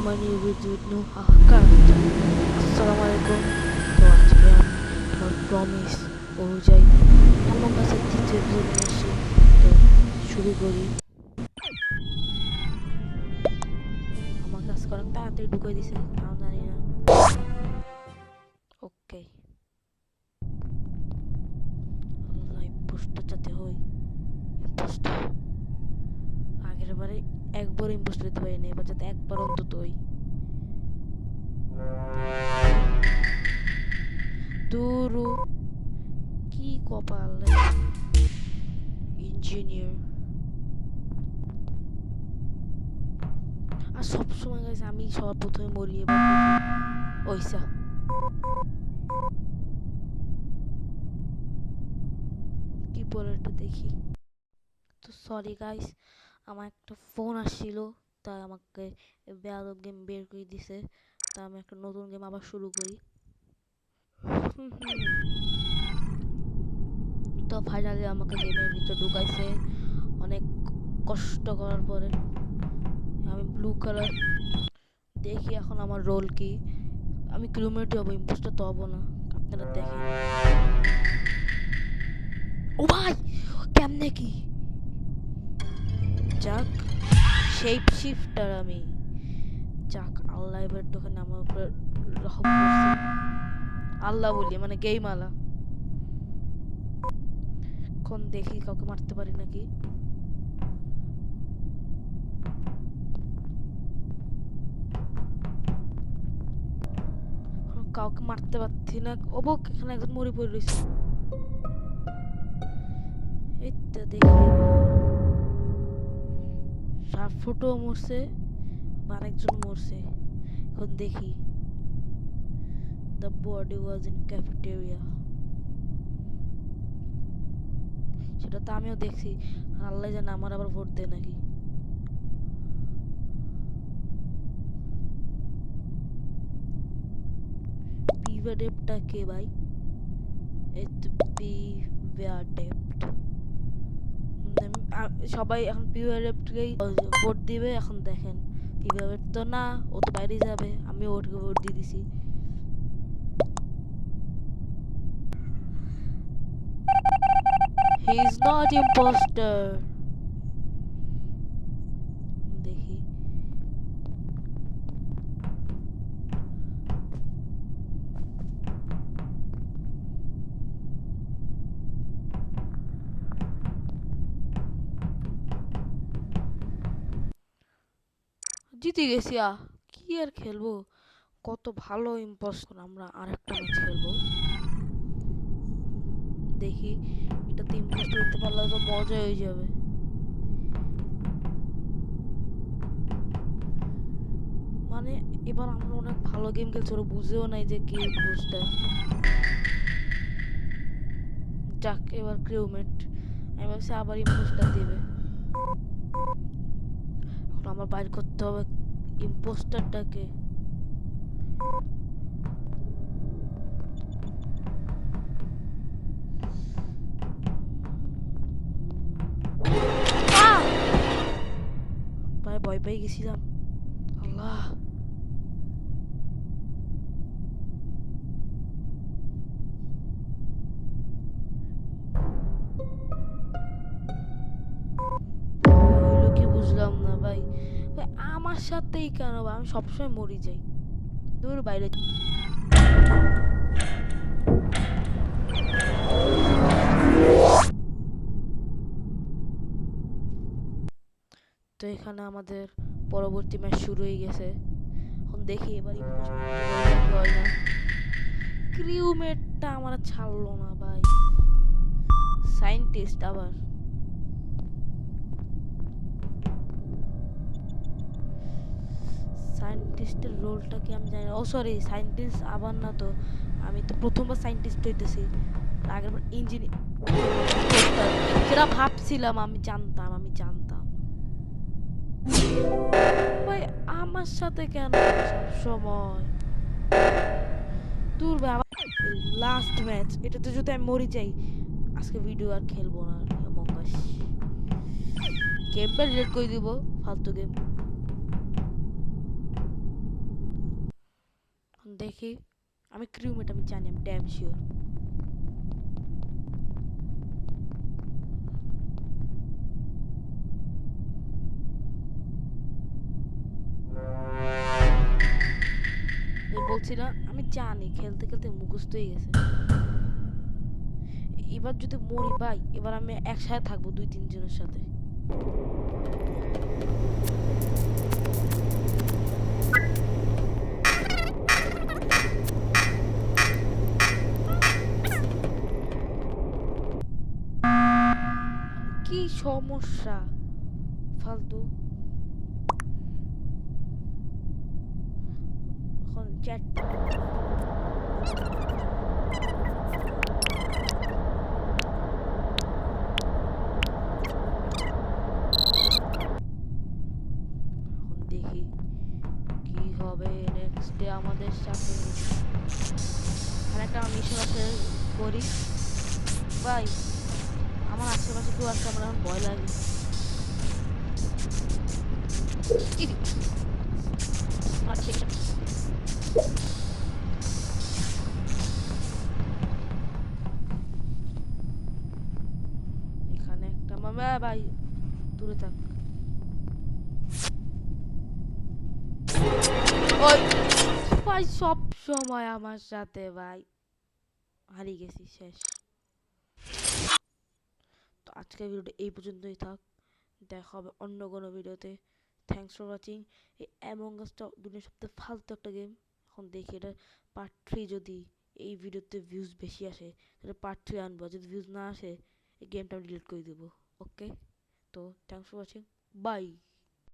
to my new video with new hacker. Assalamualaikum. তো আজকে আমি আমার প্রমিস অনুযায়ী আমার কাছে দ্বিতীয় ভিডিও নিয়ে আসি। তো শুরু করি। আমার কাছে অনেক তাড়াতাড়ি ঢুকিয়ে দিছে, তাও জানি না। ওকে, আল্লাহ ইম্পোস্টার যাতে হই। ইম্পোস্টার আগের বারে একবার ইম্পোস্টার দিতে পারিনি, এবার যাতে একবার অন্তত হই। দুরু কি কপাল, ইঞ্জিনিয়ার। আর সবসময় গাইস আমি সবার প্রথমে মরি, এবার ওইসা কি বলে একটু দেখি। তো সরি গাইস, আমার একটা ফোন আসছিল, তাই আমাকে বেয়াদব গেম বের করে দিছে। তা আমি একটা নতুন গেম আবার শুরু করি। তো ফাইনালি আমাকে গেমের ভিতর ঢুকাইছে অনেক কষ্ট করার পরে। আমি ব্লু কালার, দেখি এখন আমার রোল কি। আমি কিলোমিটার হবো, ইম্পোস্টার তো হবো না। আপনারা দেখেন। ও ভাই, কেমনে কি যাক, শেপ শিফটার আমি। যাক, আল্লাহ এবার দোকানে আমার উপর রহম করছে। আল্লাহ বলি মানে গেম আলা। এখন দেখি কাউকে মারতে পারি নাকি। কাউকে মারতে পারছি না। অবক এখানে একজন মরে পড়ে রয়েছে। এই তো দেখি সাপ ফুটো মরছে, আর একজন মরছে। এখন দেখি the body was in cafeteria, সেটা তো আমিও দেখছি। আল্লাহ জানে আমার আবার ভোট দেয় নাকি। পিভাডেপটা কে ভাই? পিভাডেপ্ট সবাই এখন পিভাডেপ্টকেই ভোট দিবে। এখন দেখেন, পিভাডেপ্ট তো না, ও তো বাইরে যাবে, আমি ওকে ভোট দিয়ে দিছি। He is not impostor. দেখি জিতে গেছি। কি আর খেলবো, কত ভালো ইম্পোস্টার। আমরা আরেকটা ম্যাচ খেলবো, দেখি এটাতে ইম্পোস্টার হতে পারলে তো মজা হয়ে যাবে। মানে এবার আমরা অনেক ভালো গেম খেলছি, ওরা বুঝেও নাই যে কি ইম্পোস্টার। যাক, এবার ক্রিউমেট। আমি ভাবছি আবার ইম্পোস্টার দিবে। এখন আমার বাইর করতে হবে ইম্পোস্টারটাকে। ভাই ভয় পেয়ে গেছিলাম। আল্লাহ, কি বুঝলাম না ভাই। আমার সাথেই কেন? আমি সবসময় মরি যাই। দূর বাইরে। তো এখানে আমাদের পরবর্তী ম্যাচ শুরু হয়ে গেছে। এখন দেখি এবার হয় না। ক্রিউমেটটা আমার ছাড়লো না ভাই। সায়েন্টিস্ট আবার। সায়েন্টিস্টের রোলটা কি আমি জানি না। ও সরি, সায়েন্টিস্ট আবার না তো। আমি তো প্রথমবার সায়েন্টিস্ট হইতেছি, আগেরবার ইঞ্জিনিয়ার। যেটা ভাবছিলাম, আমি জানতাম ভাই আমার সাথে কেন সবসময়। দূর ভাই, লাস্ট ম্যাচ এটাতে যদি আমি মরে যাই, আজকে ভিডিও আর খেলবো না। অ্যামং আস গেমটা ডিলিট করে দিব, ফালতু গেম। দেখি। আমি ক্রিউমেট, আমি জানি, আমি ড্যাম শিওর। বলছি না, আমি জানি, খেলতে খেলতে মুখস্থ হয়ে গেছে। এবার যদি মরি ভাই, এবার আমি একসাথে থাকবো 2-3 জনের সাথে। কি সমস্যা ফালতু। এখন চ্যাট দেখি কি হবে নেক্সট ডে আমাদের সাথে। আর একটা মিশন আছে, করি ভাই। আমার আশেপাশে কেউ আসলে আমার এখন ভয় লাগে। এখানে একটা মামা ভাই, দূরে থাক। ওই ভাই সব সময় আমার সাথে ভাই, হারিয়ে গেছি, শেষ। তো আজকের ভিডিওটা এই পর্যন্তই থাক, দেখা হবে অন্য কোনো ভিডিওতে। Thanks for watching. এই অ্যামং আসটা দুনিয়ার সবথেকে ফালতু একটা গেম। এখন দেখি এটা পার্ট 3 যদি এই ভিডিওতে ভিউজ বেশি আসে তাহলে পার্ট 3 আনবো, যদি ভিউজ না আসে এই গেমটা আমি ডিলিট করে দেবো। ওকে, তো থ্যাংকস ফর ওয়াচিং, বাই।